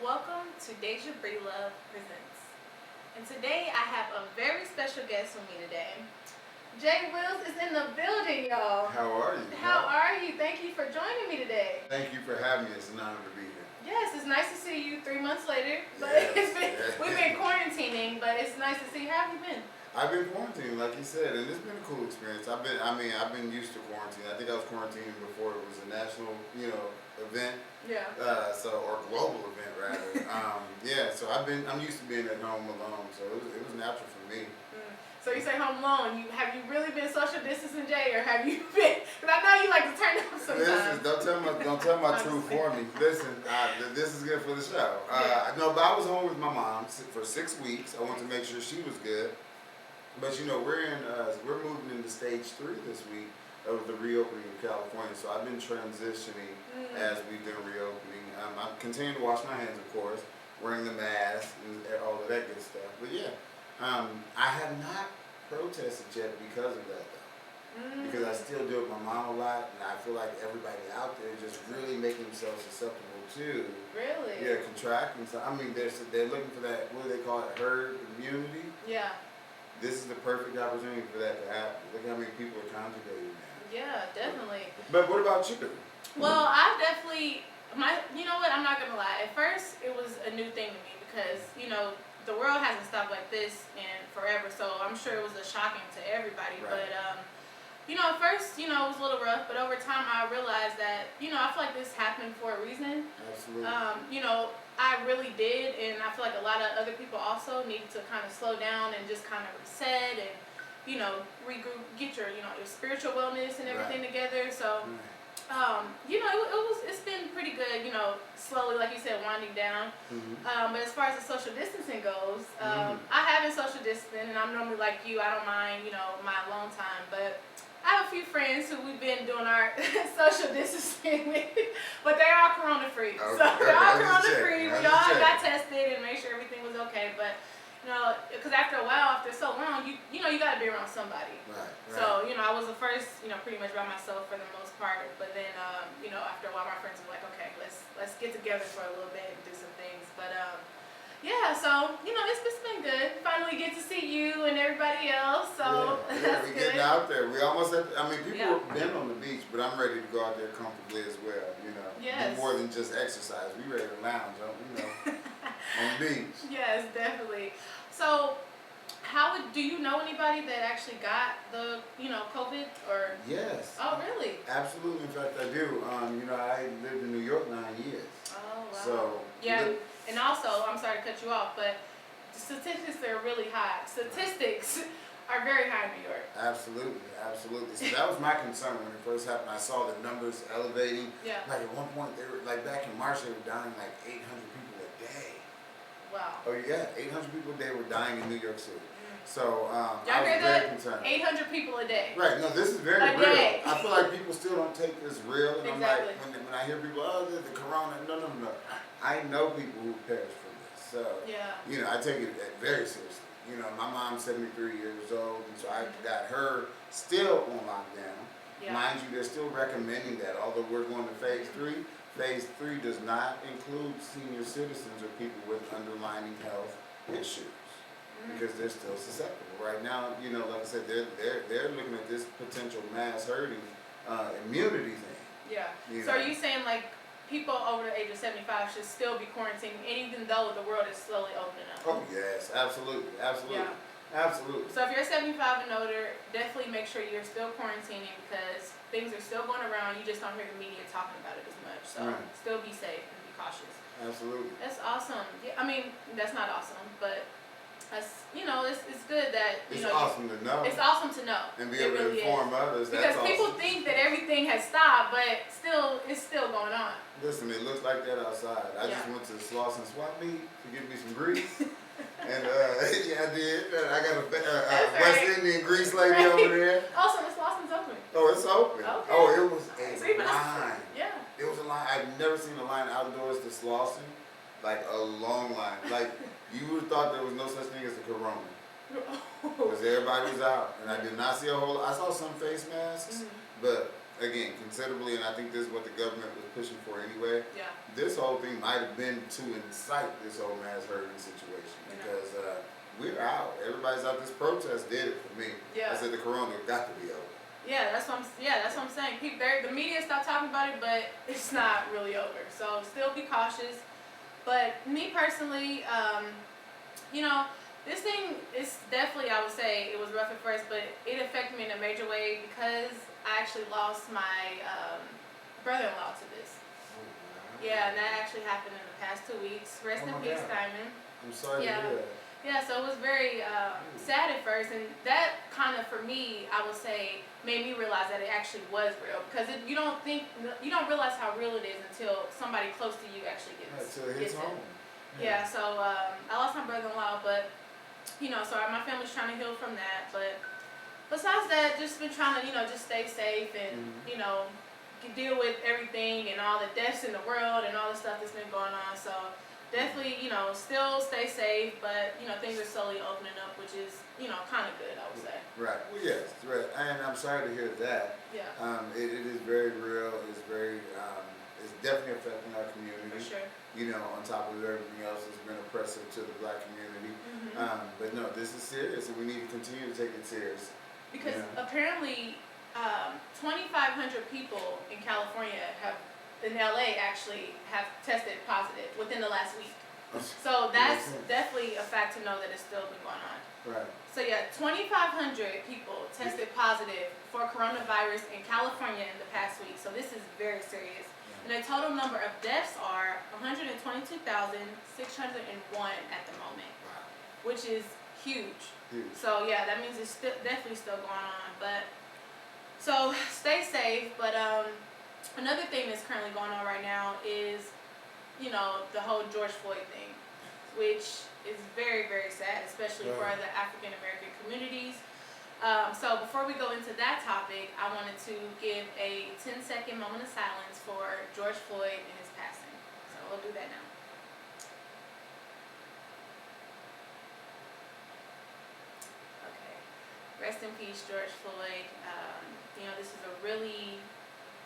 Welcome to Daisha Breedlove Presents. And today I have a very special guest with me today. Jay Wills is in the building, y'all. How are you? How are you? Thank you for joining me today. Thank you for having me. It's an honor to be here. Yes, it's nice to see you 3 months later. But Yes. we've been quarantining, but it's nice to see you. How have you been? I've been quarantining, like you said, and it's been a cool experience. I've been used to quarantine. I think I was quarantining before it was a national, event. Yeah. Or global event rather. So I'm used to being at home alone, so it was natural for me. So you say home alone. Have you really been social distancing, Jay, or have you been? Because I know you like to turn up sometimes. Listen, don't tell my truth for me. Listen, this is good for the show. No, but I was home with my mom for 6 weeks. I wanted to make sure she was good. But we're moving into stage 3 this week of the reopening of California. So I've been transitioning as we've been reopening. I'm continuing to wash my hands, of course, wearing the mask and all of that good stuff. But I have not protested yet because of that though. Because I still do it with my mom a lot, and I feel like everybody out there is just really making themselves susceptible to contracting. So they're looking for that, what do they call it, herd immunity. Yeah. This is the perfect opportunity for that to happen. Look how many people are conjugating now. Yeah, definitely. But what about you? Well, I definitely, you know what, I'm not going to lie. At first, it was a new thing to me because, the world hasn't stopped like this in forever. So I'm sure it was shocking to everybody. Right. But, at first, it was a little rough. But over time, I realized that, I feel like this happened for a reason. Absolutely. I really did, and I feel like a lot of other people also need to kind of slow down and just kind of reset and, regroup, get your, your spiritual wellness and everything together. So, it's been pretty good, slowly, like you said, winding down. But as far as the social distancing goes, I haven't social distanced, and I'm normally like you, I don't mind, my alone time, but I have a few friends who we've been doing our social distancing with, but they're all corona free. Okay, So they're all corona check. free. We all got tested and made sure everything was okay. But because after a while, after so long, you got to be around somebody. Right. So I was the first, pretty much by myself for the most part. But then after a while, my friends were like, okay, let's get together for a little bit and do some things. But so it's been good. Finally get to see you and everybody else. So that's we're good. getting out there. We almost people have been on the beach, but I'm ready to go out there comfortably as well. Yes. Do more than just exercise. We ready to lounge, on the beach. Yes, definitely. So, do you know anybody that actually got the COVID or? Yes. Oh, really? Absolutely. In fact, I do. I lived in New York 9 years. Oh, wow. So and also, I'm sorry to cut you off, but the statistics are really high. Statistics are very high in New York. Absolutely. So that was my concern when it first happened. I saw the numbers elevating. Yeah. Like at one point, they were back in March, they were dying like 800 people a day. Wow. Oh yeah, 800 people a day were dying in New York City. So y'all I was hear very that? concerned. 800 people a day. Right. No, this is very A real. day. I feel like people still don't take this real, and Exactly. I'm like, when I hear people, oh, the corona, no. I know people who perish from this. So I take it very seriously. My mom's 73 years old, and so I got her still on lockdown. Yeah. Mind you, they're still recommending that, although we're going to phase 3. Phase 3 does not include senior citizens or people with underlying health issues because they're still susceptible. Right now, like I said, they're looking at this potential mass herding immunity thing. Yeah. So are you saying like people over the age of 75 should still be quarantined, even though the world is slowly opening up? Oh yes, absolutely. Yeah. Absolutely. So if you're 75 and older, definitely make sure you're still quarantining because things are still going around. You just don't hear the media talking about it as much. So still be safe and be cautious. Absolutely. That's awesome. Yeah, that's not awesome, but that's it's good that it's awesome to know. It's awesome to know and be able to inform others. Because that's people awesome. think that everything has stopped, but it's still going on. Listen, it looks like that outside. I just went to the Slauson Swap Meet to get me some grease. And I did. I got a West Indian grease lady over there. Oh, so the Slauson's open. Oh, it's open. Okay. Oh, it was a line. Yeah. It was a line. I've never seen a line outdoors to Slauson. Like a long line. Like you would have thought there was no such thing as the corona. Because everybody was out. And I did not see a whole lot. I saw some face masks, but again, considerably, and I think this is what the government was pushing for anyway. Yeah. This whole thing might have been to incite this whole mass herding situation because we're out. Everybody's out. This protest did it for me. Yeah. I said the corona got to be over. Yeah, that's what I'm saying. The media stopped talking about it, but it's not really over. So still be cautious. But me personally, you know, this thing is definitely, I would say, it was rough at first, but it affected me in a major way because I actually lost my brother-in-law to this. Oh, wow. Yeah, and that actually happened in the past 2 weeks. Rest in peace, Diamond. I'm sorry to hear that. Yeah, so it was very sad at first, and that kind of, for me, I would say, made me realize that it actually was real. Because you don't realize how real it is until somebody close to you actually gets Until it hits home. Yeah, so I lost my brother-in-law, but, you know, so my family's trying to heal from that. But besides that, just been trying to, you know, just stay safe and, you know, deal with everything and all the deaths in the world and all the stuff that's been going on. So definitely, you know, still stay safe, but, you know, things are slowly opening up, which is, you know, kind of good, I would say. Right. Well, yes, right. And I'm sorry to hear that. Yeah. It is very real. It's very, it's definitely affecting our community. For sure. You know, on top of everything else that's been oppressive to the black community. But no, this is serious, and we need to continue to take it serious. Because apparently, 2,500 people in California in LA actually have tested positive within the last week. So that's definitely a fact to know that it's still been going on. Right. So yeah, 2,500 people tested positive for coronavirus in California in the past week. So this is very serious. And the total number of deaths are 122,601 at the moment, which is huge. So yeah, that means it's definitely still going on. But so stay safe. But another thing that's currently going on right now is, you know, the whole George Floyd thing, which is very, very sad, especially for the African American communities. So before we go into that topic, I wanted to give a 10-second moment of silence for George Floyd and his passing. So we'll do that now. Okay. Rest in peace, George Floyd. You know, this is a really,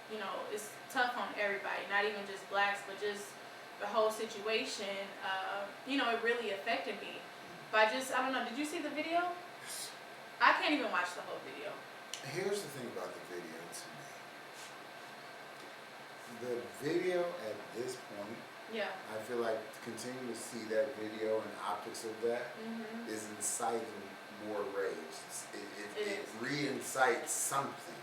you know, it's tough on everybody, not even just blacks, but just the whole situation. You know, it really affected me. By I don't know, did you see the video? I can't even watch the whole video. Here's the thing about the video to me. The video at this point, I feel like continuing to see that video and the optics of that is inciting more rage. It re-incites something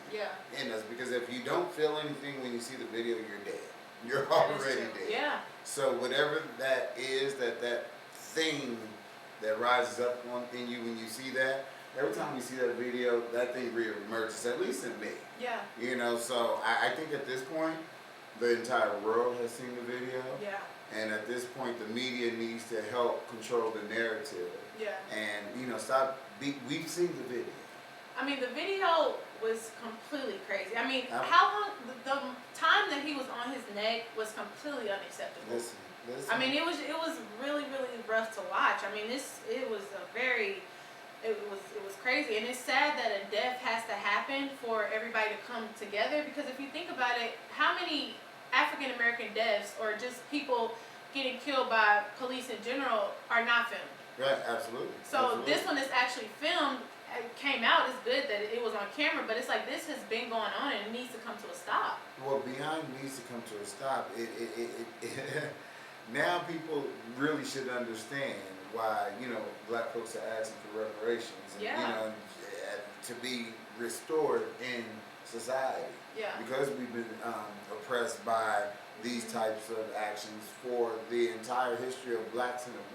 in us, because if you don't feel anything when you see the video, you're dead. You're already dead. Yeah. So whatever that is, that thing that rises up in you when you see that, every time we see that video, that thing re-emerges, at least in me. Yeah. You know, so I think at this point, the entire world has seen the video. Yeah. And at this point, the media needs to help control the narrative. Yeah. And, you know, we've seen the video. I mean, the video was completely crazy. I mean, how long, the time that he was on his neck was completely unacceptable. Listen. I mean, it was really, really rough to watch. I mean, it was crazy, and it's sad that a death has to happen for everybody to come together, because if you think about it, how many African American deaths or just people getting killed by police in general are not filmed? Right, absolutely. So this one is actually filmed. It came out. It's good that it was on camera, but it's like this has been going on and it needs to come to a stop. Well, beyond needs to come to a stop, now people really should understand why, you know, black folks are asking for reparations and, you know, to be restored in society. Yeah. Because we've been oppressed by these types of actions for the entire history of blacks in America.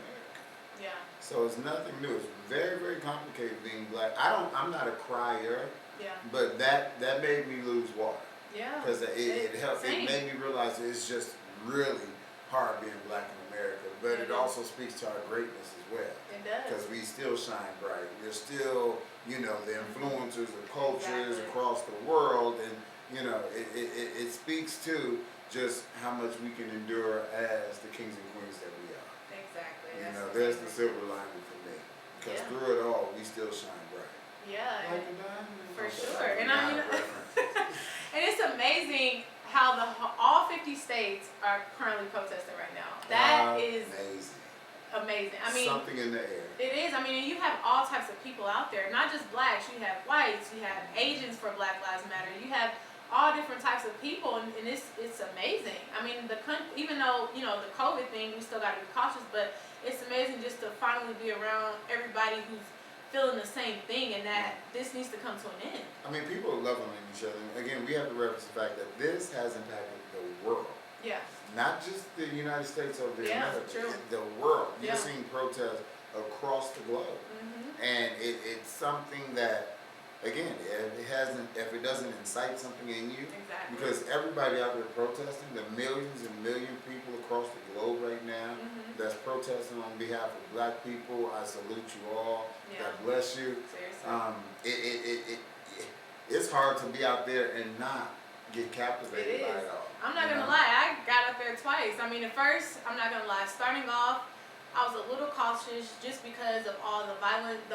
Yeah. So it's nothing new. It's very, very complicated being black. I'm not a crier. Yeah. But that made me lose water. Yeah. Because it helped. It made me realize it's just really hard being black in America. But it also speaks to our greatness as well. It does. Because we still shine bright. We're still, you know, the influencers of cultures across the world, and you know, it speaks to just how much we can endure as the kings and queens that we are. Exactly. You know, there's the silver lining for me. Because through it all, we still shine bright. Yeah. Like a diamond. For sure. And I mean, And it's amazing how all 50 states are currently protesting right now. That is amazing. I mean, something in the air. It is. I mean, you have all types of people out there, not just blacks. You have whites. You have Asians for Black Lives Matter. You have all different types of people, and it's amazing. I mean, even though the COVID thing, we still got to be cautious, but it's amazing just to finally be around everybody who's feeling the same thing, and that this needs to come to an end. I mean, people are loving each other. Again, we have to reference the fact that this has impacted the world. Yeah. Not just the United States over there, true. the world. You're seeing protests across the globe, and it's something that, again, if it doesn't incite something in you, because everybody out there protesting, the millions and million people across the globe right now that's protesting on behalf of black people, I salute you all. God bless you. Seriously. It's hard to be out there and not get captivated by it all. I'm not gonna lie, I got up there twice. I mean, at first, I'm not gonna lie, starting off, I was a little cautious just because of all the violent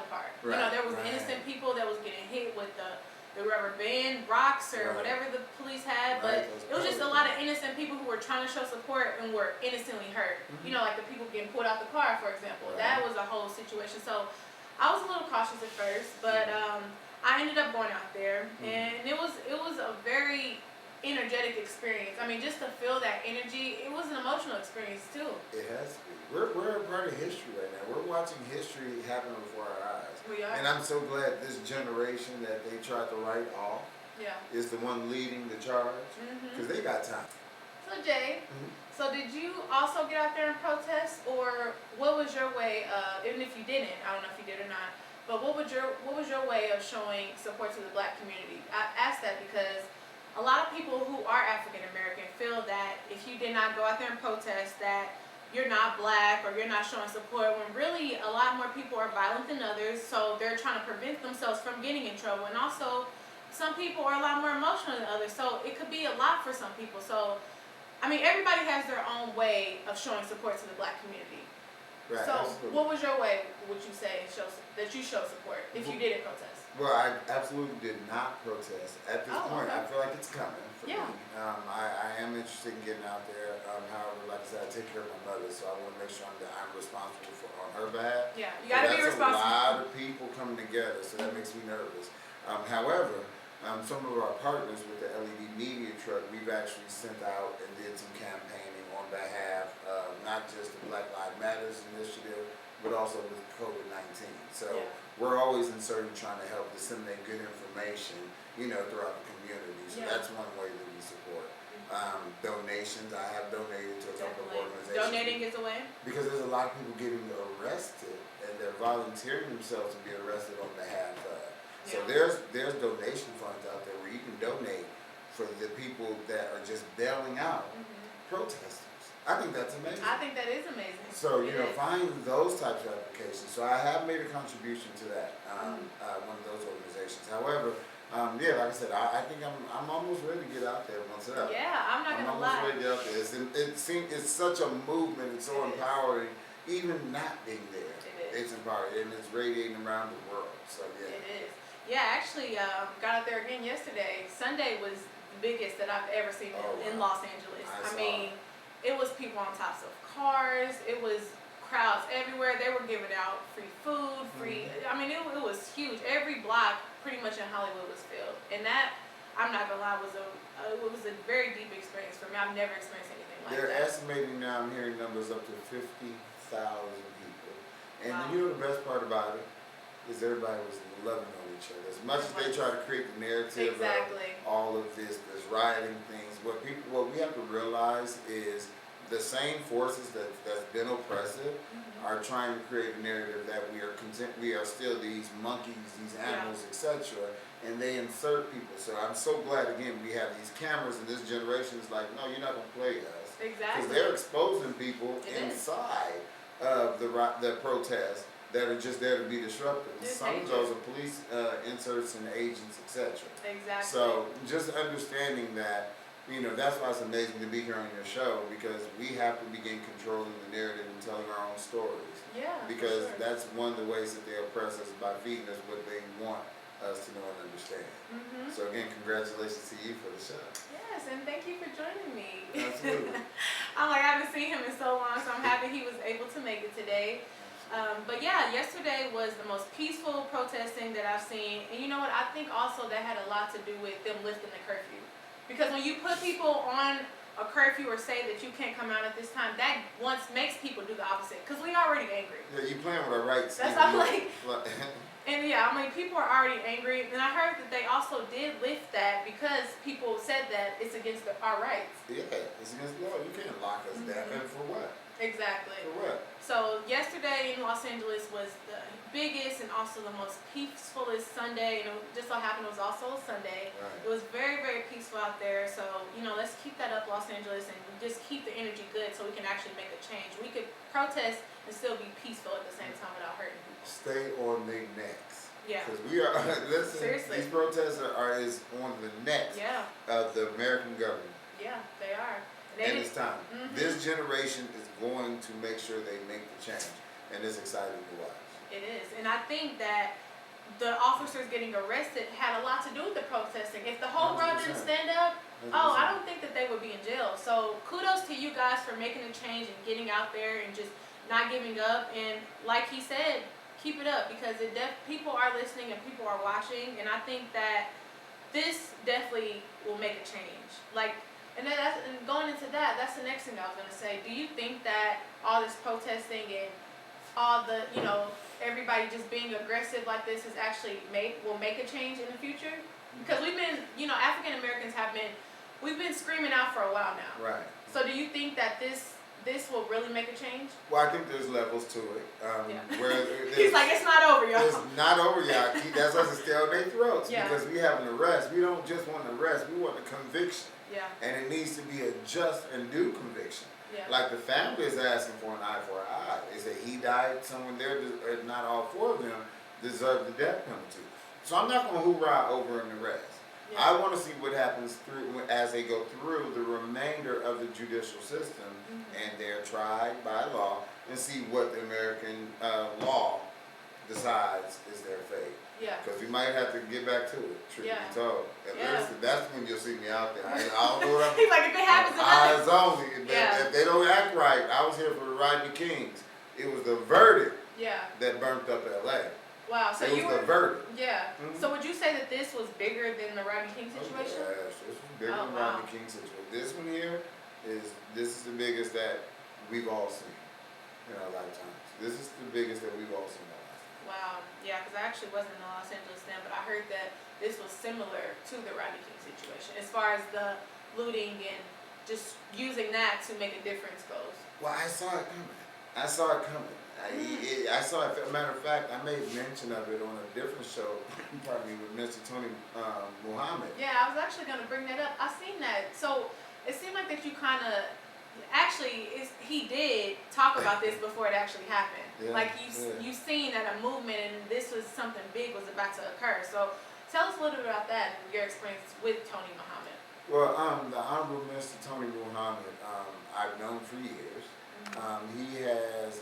part. Right, there was innocent people that was getting hit with the rubber band, rocks, or whatever the police had, but it was just a lot of innocent people who were trying to show support and were innocently hurt. Like the people getting pulled out the car, for example. That was a whole situation. So I was a little cautious at first, but I ended up going out there, and it was a very energetic experience. I mean, just to feel that energy, it was an emotional experience too. It has to be. We're a part of history right now. We're watching history happen before our eyes. We are. And I'm so glad this generation that they tried to write off is the one leading the charge, because they got time. So Jay, so did you also get out there and protest, or what was your way of, even if you didn't, I don't know if you did or not, but what was your way of showing support to the black community? I asked that because a lot of people who are African American feel that if you did not go out there and protest, that you're not black or you're not showing support, when really a lot more people are violent than others, so they're trying to prevent themselves from getting in trouble. And also, some people are a lot more emotional than others, so it could be a lot for some people. So, I mean, everybody has their own way of showing support to the black community. Right, so, absolutely. What was your way, would you say, that you show support if you didn't protest? Well, I absolutely did not protest at this point. Okay. I feel like it's coming for me. Yeah. I am interested in getting out there. However, like I said, I take care of my mother, so I want to make sure I'm responsible on her behalf. Yeah, you got to be responsible. That's a lot of people coming together, so that makes me nervous. However, some of our partners with the LED media truck, we've actually sent out and did some campaigning on behalf of not just the Black Lives Matters initiative, but also with COVID-19. So we're always inserting, trying to help disseminate good information, throughout the community. So that's one way that we support. Donations, I have donated to a couple of organizations. Donating is a way? Because there's a lot of people getting arrested, and they're volunteering themselves to be arrested on behalf of. So there's donation funds out there where you can donate for the people that are just bailing out protesters. I think that's amazing. I think that is amazing. So, find those types of applications. So I have made a contribution to that, one of those organizations. However, like I said, I think I'm almost ready to get out there once up. Yeah, I'm not going to lie. I'm almost ready to get out there. It's such a movement. It's so empowering. Even not being there, it's empowering, and it's radiating around the world. So It is. Yeah, actually, got out there again yesterday. Sunday was the biggest that I've ever seen in Los Angeles. I mean, it was people on tops of cars. It was crowds everywhere. They were giving out free food, free. I mean, it was huge. Every block, pretty much in Hollywood, was filled. And that, I'm not gonna lie, it was a very deep experience for me. I've never experienced anything like that. They're estimating now. I'm hearing numbers up to 50,000 people. And the best part about it is everybody was loving on each other. As much as they try to create the narrative of all of this rioting things, what we have to realize is the same forces that's been oppressive are trying to create a narrative that we are still these monkeys, these animals, etc. And they insert people. So I'm so glad again we have these cameras, and this generation is like, no, you're not gonna play us. Exactly. Because they're exposing people inside of the protest that are just there to be disruptive. Some of those are police inserts and agents, etc. Exactly. So just understanding that, that's why it's amazing to be here on your show, because we have to begin controlling the narrative and telling our own stories. Yeah. Because that's one of the ways that they oppress us, by feeding us what they want us to know and understand. Mm-hmm. So again, congratulations to you for the show. Yes, and thank you for joining me. Absolutely. I'm like, I haven't seen him in so long, so I'm happy he was able to make it today. But yeah, yesterday was the most peaceful protesting that I've seen. And you know what? I think also that had a lot to do with them lifting the curfew. Because when you put people on a curfew or say that you can't come out at this time, that once makes people do the opposite. Because we already angry. Yeah, you playing with our rights. That's I'm like, and yeah, I mean, people are already angry. And I heard that they also did lift that because people said that it's against our rights. Yeah, it's against the law. You can't lock us down. And for what? Exactly. For what? So yesterday in Los Angeles was the biggest and also the most peacefulest Sunday. You know, just so happened it was also a Sunday. Right. It was very, very peaceful out there. So, you know, let's keep that up, Los Angeles, and just keep the energy good so we can actually make a change. We could protest and still be peaceful at the same time without hurting people. Stay on their necks. Yeah. Because we are, listen, Seriously. these protests is on the necks of the American government. Yeah, they are. And it's time. This generation is going to make sure they make the change. And it's exciting to watch. It is. And I think that the officers getting arrested had a lot to do with the protesting. If the whole world didn't stand up, 100%. I don't think that they would be in jail. So kudos to you guys for making a change and getting out there and just not giving up. And like he said, keep it up because people are listening and people are watching. And I think that this definitely will make a change. And going into that, that's the next thing I was going to say. Do you think that all this protesting and all the, you know, everybody just being aggressive like this is actually will make a change in the future? Because we've been, you know, African Americans we've been screaming out for a while now. Right. So do you think that this will really make a change? Well, I think there's levels to it. Where he's like, it's not over, y'all. It's not over, y'all. That's us to stay on their throats. Yeah. Because we have an arrest. We don't just want an arrest. We want a conviction. Yeah. And it needs to be a just and due conviction. Yeah. Like the family is asking for an eye for an eye. They say he died, someone there, not all four of them deserve the death penalty. So I'm not going to hoorah over an arrest. Yeah. I want to see what happens as they go through the remainder of the judicial system and they're tried by law and see what the American law decides is their fate. Yeah. Because we might have to get back to it, truth be told. Listen, that's when you'll see me out there. I don't know what I'm. He's like, if it happens, eyes only. If they don't act right, I was here for the Rodney Kings. It was the verdict that burnt up L.A. Wow. So it was the verdict. Yeah. So would you say that this was bigger than the Rodney King situation? Oh, yes, this was bigger than the Rodney King situation. This one here is the biggest that we've all seen in our lifetimes. This is the biggest that we've all seen. Wow, yeah, because I actually wasn't in Los Angeles then, but I heard that this was similar to the Rodney King situation as far as the looting and just using that to make a difference goes. Well, I saw it coming. I saw it. Matter of fact, I made mention of it on a different show, probably with Mr. Tony Muhammad. Yeah, I was actually going to bring that up. I seen that. So it seemed like that you kind of, he did talk about this before it actually happened. Yeah, like you seen that a movement and this was something big was about to occur. So tell us a little bit about that and your experience with Tony Muhammad. Well, the Honorable Mr. Tony Muhammad, I've known for years. He has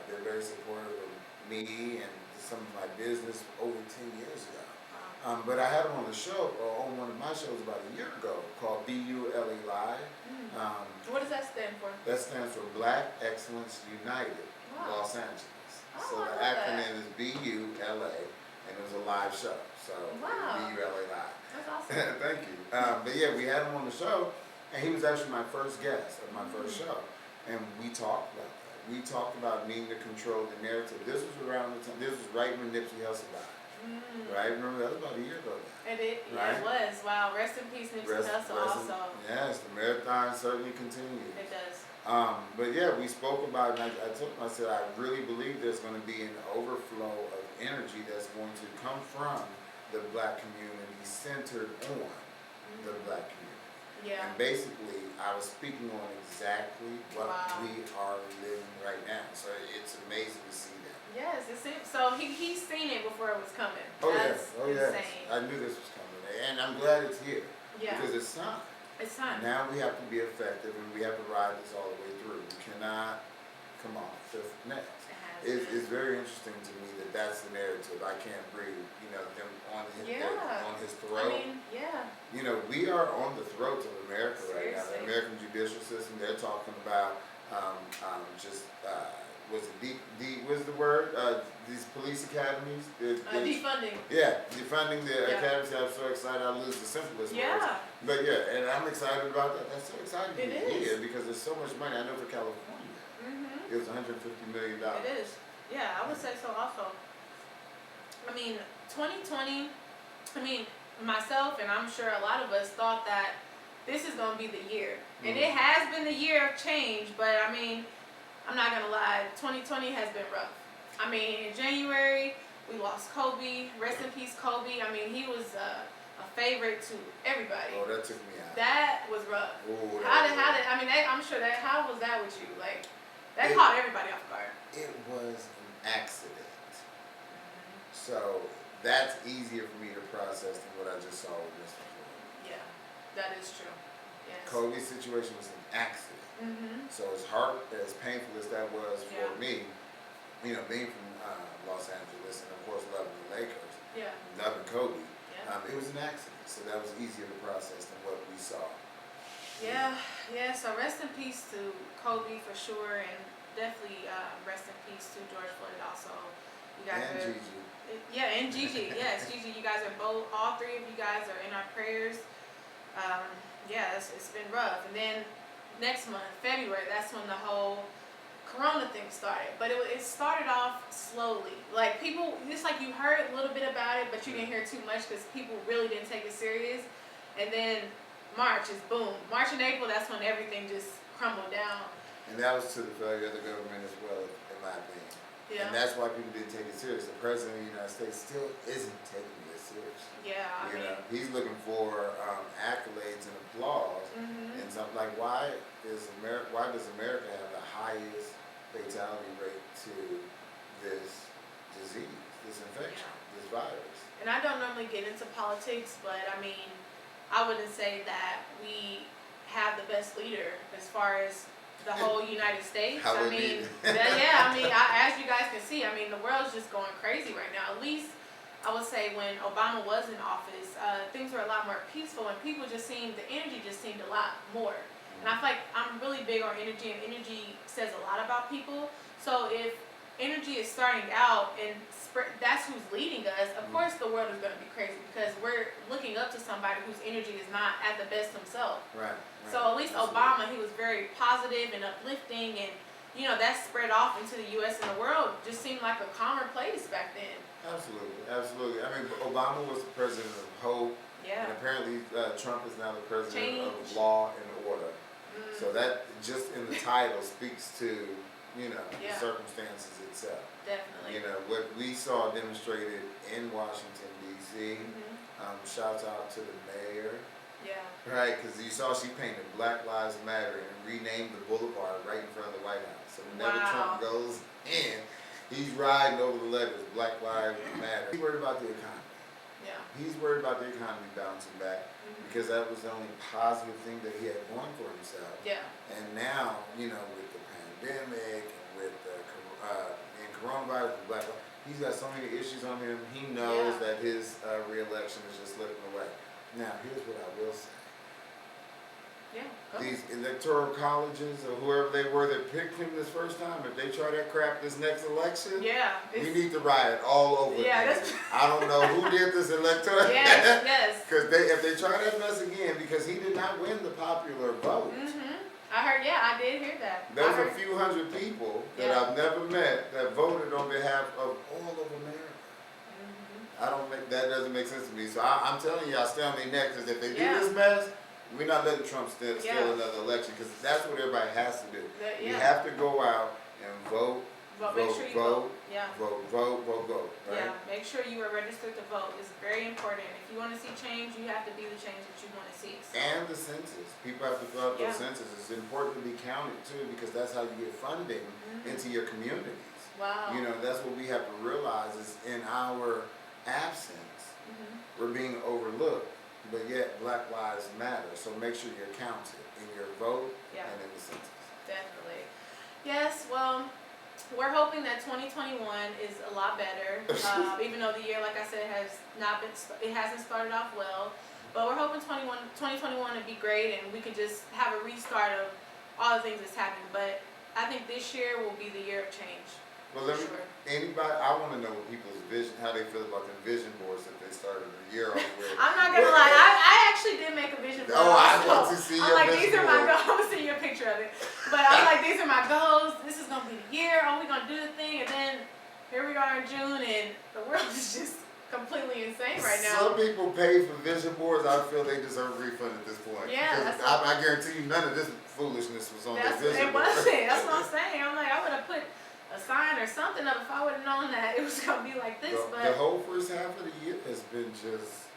been very supportive of me and some of my business over 10 years ago. But I had him on the show, on one of my shows about a year ago called BULA Live. What does that stand for? That stands for Black Excellence United, Los Angeles. So the acronym is BULA, and it was a live show. So BULA Live. That's awesome. Thank you. But yeah, we had him on the show, and he was actually my first guest of my first show. And we talked about that. We talked about needing to control the narrative. This was around the time, this was right when Nipsey Hussle died. Right? Remember, that was about a year ago now. It was. Wow. Rest in peace, Nipsey Hussle also. Yes, the marathon certainly continues. It does. But yeah, we spoke about it, and I told him, I said, I really believe there's going to be an overflow of energy that's going to come from the black community centered on the black community. Yeah. And basically, I was speaking on exactly what we are living right now. So it's amazing to see that. Yes, it seems so. He's seen it before it was coming. That's insane. Yes. I knew this was coming, and I'm glad it's here. Yeah. Because it's time. It's time. Now we have to be effective, and we have to ride this all the way through. We cannot come off the next. It has It's very interesting to me that that's the narrative. I can't breathe. You know, them on his throat. I mean, yeah. You know, we are on the throats of America right now. The Seriously. American judicial system. They're talking about what's the word? These police academies. Defunding. Yeah, defunding the Yeah. academies. I'm so excited. I lose the simplest words. Yeah. But yeah, and I'm excited about that. That's so exciting It to is. hear because there's so much money. I know for California, Mhm. it was $150 million. It is. Yeah, I would say so also. I mean, 2020, I mean, myself and I'm sure a lot of us thought that this is going to be the year. And it has been the year of change, but I mean, I'm not going to lie, 2020 has been rough. I mean, in January, we lost Kobe. Rest in peace, Kobe. I mean, he was a favorite to everybody. Oh, that took me out. That was rough. Ooh, I mean, I'm sure that, how was that with you? Like, that caught everybody off guard. It was an accident. So that's easier for me to process than what I just saw with Mr. Floyd. Yeah, that is true. Yes. Kobe's situation was an accident. So as painful as that was for me, you know, being from Los Angeles and of course loving the Lakers, loving Kobe, it was an accident. So that was easier to process than what we saw. Yeah. So rest in peace to Kobe for sure, and definitely rest in peace to George Floyd also. You guys And are, Gigi. and Gigi. Yes, Gigi. You guys are both. All three of you guys are in our prayers. It's been rough. And then next month, February, that's when the whole Corona thing started. But it started off slowly. Like people, just like you heard a little bit about it, but you didn't hear too much because people really didn't take it serious. And then March is boom. March and April, that's when everything just crumbled down. And that was to the failure of the government as well, in my opinion. Yeah. And that's why people didn't take it serious. The president of the United States still isn't taking it serious. Yeah, I mean, He's looking for accolades and applause, and something like why does America have the highest fatality rate to this disease, this infection, this virus? And I don't normally get into politics, but I mean, I wouldn't say that we have the best leader as far as the whole United States. As you guys can see, I mean, the world's just going crazy right now. At least I would say when Obama was in office, things were a lot more peaceful, and the energy just seemed a lot more. And I feel like I'm really big on energy, and energy says a lot about people. So if energy is starting out and that's who's leading us, of course the world is going to be crazy because we're looking up to somebody whose energy is not at the best himself. Right. So at least Obama, he was very positive and uplifting, and that spread off into the U.S. and the world. Just seemed like a calmer place back then. Absolutely. I mean, Obama was the president of hope, and apparently Trump is now the president of law and order. So that just in the title speaks to the circumstances itself. Definitely. What we saw demonstrated in Washington D.C. Shouts out to the mayor. Yeah. Right, because you saw she painted Black Lives Matter and renamed the boulevard right in front of the White House. So whenever Trump goes in, he's riding over the letters, Black Lives Matter. He's worried about the economy. Yeah. He's worried about the economy bouncing back because that was the only positive thing that he had going for himself. Yeah. And now, with the pandemic and with the coronavirus, and Black Lives, he's got so many issues on him. He knows that his re-election is just slipping away. Now, here's what I will say. These electoral colleges or whoever they were that picked him this first time, if they try that crap this next election, we need to riot all over again. I don't know who did this electoral. Yes. Because if they try that mess again, because he did not win the popular vote. I heard, I did hear that. There's a few hundred people that I've never met that voted on behalf of all of America. That doesn't make sense to me. So I'm telling you, I stay on their neck because if they do this mess, we're not letting Trump steal another election because that's what everybody has to do. You have to go out and vote. Make sure you vote. Vote. Right? Yeah, make sure you are registered to vote. It's very important. If you want to see change, you have to be the change that you want to see. So. And the census. People have to fill out those census. It's important to be counted too because that's how you get funding into your communities. Wow. That's what we have to realize is in our absence, we're being overlooked. But yet, Black Lives Matter. So make sure you're counted in your vote and in the census. Definitely. Yes, well, we're hoping that 2021 is a lot better. Even though the year, like I said, it hasn't started off well. But we're hoping 2021 to be great, and we could just have a restart of all the things that's happening. But I think this year will be the year of change. Well, I want to know people's vision, how they feel about the vision boards that they started a year ago with. I'm not gonna lie, I actually did make a vision board. Oh, I want to see your vision these are my board. goals. I'm gonna send you a picture of it. But I'm like, these are my goals. This is gonna be the year. Oh, we're gonna do the thing, and then here we are in June, and the world is just completely insane right now. Some people pay for vision boards. I feel they deserve a refund at this point. Yeah, I guarantee you none of this foolishness was on their vision board. It wasn't. That's what I'm saying. I'm like, I would have put a sign or something up if I would have known that it was gonna be like this. The whole first half of the year has been just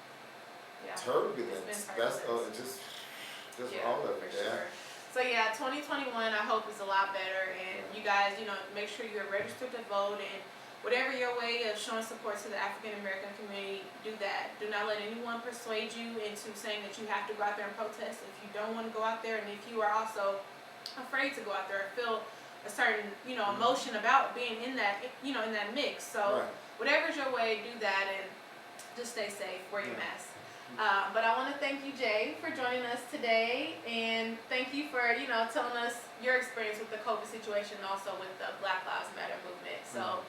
turbulent. That's just all of it. Sure. So 2021 I hope is a lot better, and you guys, make sure you're registered to vote, and whatever your way of showing support to the African American community, do that. Do not let anyone persuade you into saying that you have to go out there and protest if you don't want to go out there, and if you are also afraid to go out there or feel a certain, emotion about being in that, in that mix. So whatever's your way, do that, and just stay safe, wear your mask. But I want to thank you, Jay, for joining us today, and thank you for, telling us your experience with the COVID situation, and also with the Black Lives Matter movement. So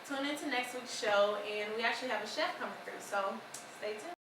tune into next week's show, and we actually have a chef coming through, so stay tuned.